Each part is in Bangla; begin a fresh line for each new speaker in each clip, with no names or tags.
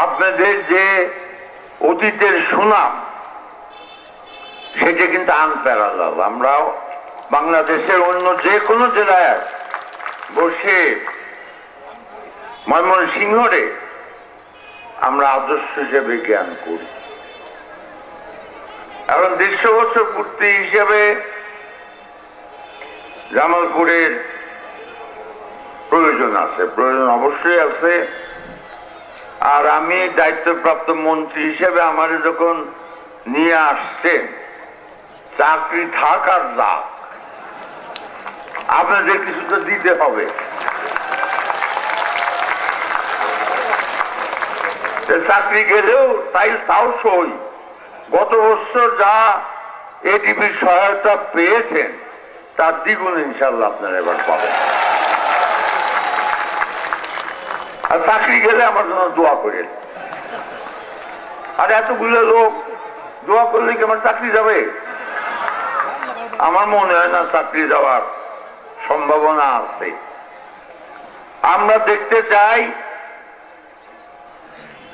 আপনাদের যে অতীতের সুনাম সেটা কিন্তু আনপ্যারালাল। আমরাও বাংলাদেশের অন্য যে কোনো জেলায় বসে ময়মনসিংহরে আমরা আদর্শ হিসেবে জ্ঞান করি। এখন 150 বছর পূর্তি হিসেবে জামালপুরের প্রয়োজন আছে, প্রয়োজন অবশ্যই আছে। আর আমি দায়িত্বপ্রাপ্ত মন্ত্রী হিসেবে আমার যখন নিয়ে আসছেন, চাকরি থাক আর যাক, আপনাদের কিছু তো দিতে হবে। চাকরি গেলেও তাও সই। গত বছর যা এডিবির সহায়তা পেয়েছেন তার দ্বিগুণ ইনশাল্লাহ আপনারা এবার পাবেন। আর চাকরি গেলে আমার জন্য দোয়া করেন। আর এতগুলো লোক দোয়া করলে কি আমার চাকরি যাবে? আমার মনে হয় না চাকরি যাওয়ার সম্ভাবনা আছে। আমরা দেখতে চাই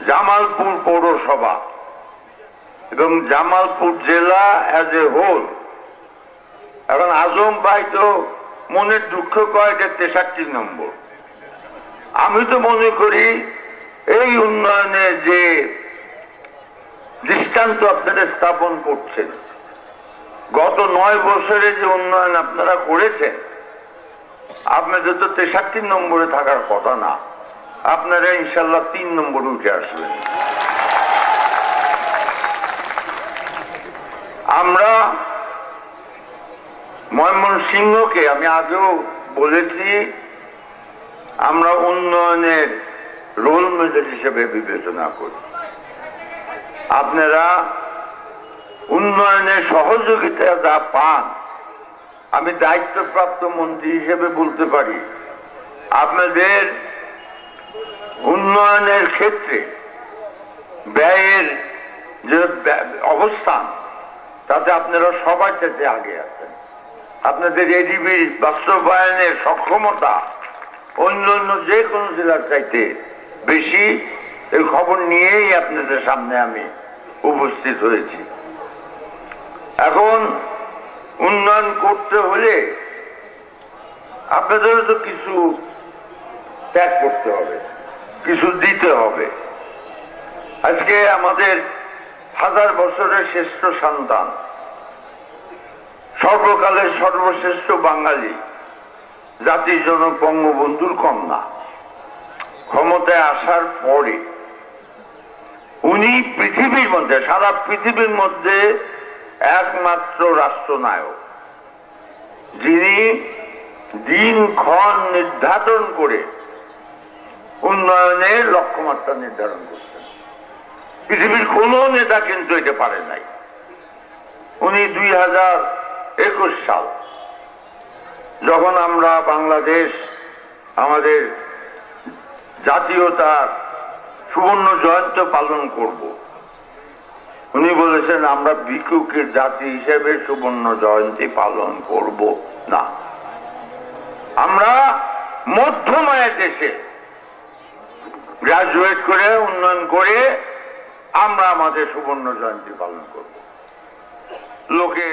জামালপুর পৌরসভা এবং জামালপুর জেলা অ্যাজ এ হোল। এখন আজম ভাই তো মনের দুঃখ কয় যে 63 নম্বর। আমি তো মনে করি এই উন্নয়নের যে দৃষ্টান্ত আপনারা স্থাপন করছেন, গত 9 বছরে যে উন্নয়ন আপনারা করেছেন, আপনাদের তো 63 নম্বরে থাকার কথা না। আপনারা ইনশাল্লাহ 3 নম্বরে উঠে আসবেন। আমরা ময়মনসিংহকে, আমি আগেও বলেছি, আমরা উন্নয়নের রোল মডেল হিসেবে বিবেচনা করি। আপনারা উন্নয়নের সহযোগিতা যা পান, আমি দায়িত্বপ্রাপ্ত মন্ত্রী হিসেবে বলতে পারি, আপনাদের উন্নয়নের ক্ষেত্রে ব্যয়ের যে অবস্থান, তাতে আপনারা সবার চাইতে আগে আছেন। আপনাদের এডিবির বাস্তবায়নের সক্ষমতা অন্যান্য যে কোনো জেলার চাইতে বেশি। এই খবর নিয়েই আপনাদের সামনে আমি উপস্থিত হয়েছি। এখন উন্নয়ন করতে হলে আপনাদেরও তো কিছু ত্যাগ করতে হবে, কিছু দিতে হবে। আজকে আমাদের 1000 বছরের শ্রেষ্ঠ সন্তান, সর্বকালের সর্বশ্রেষ্ঠ বাঙালি, জাতির জনক বঙ্গবন্ধুর কন্যা ক্ষমতায় আসার পরে উনি পৃথিবীর মধ্যে, সারা পৃথিবীর মধ্যে একমাত্র রাষ্ট্রনায়ক যিনি দিনক্ষণ নির্ধারণ করে উন্নয়নের লক্ষ্যমাত্রা নির্ধারণ করছেন। পৃথিবীর কোন নেতা কিন্তু এটা পারে নাই। উনি 2021 সাল যখন আমরা বাংলাদেশ আমাদের জাতীয়তার সুবর্ণ জয়ন্তী পালন করব, উনি বলেছেন আমরা ভিক্ষুকের জাতি হিসেবে সুবর্ণ জয়ন্তী পালন করব না। আমরা মধ্যমায়ের দেশে গ্রাজুয়েট করে উন্নয়ন করে আমরা আমাদের সুবর্ণ জয়ন্তী পালন করব। লোকে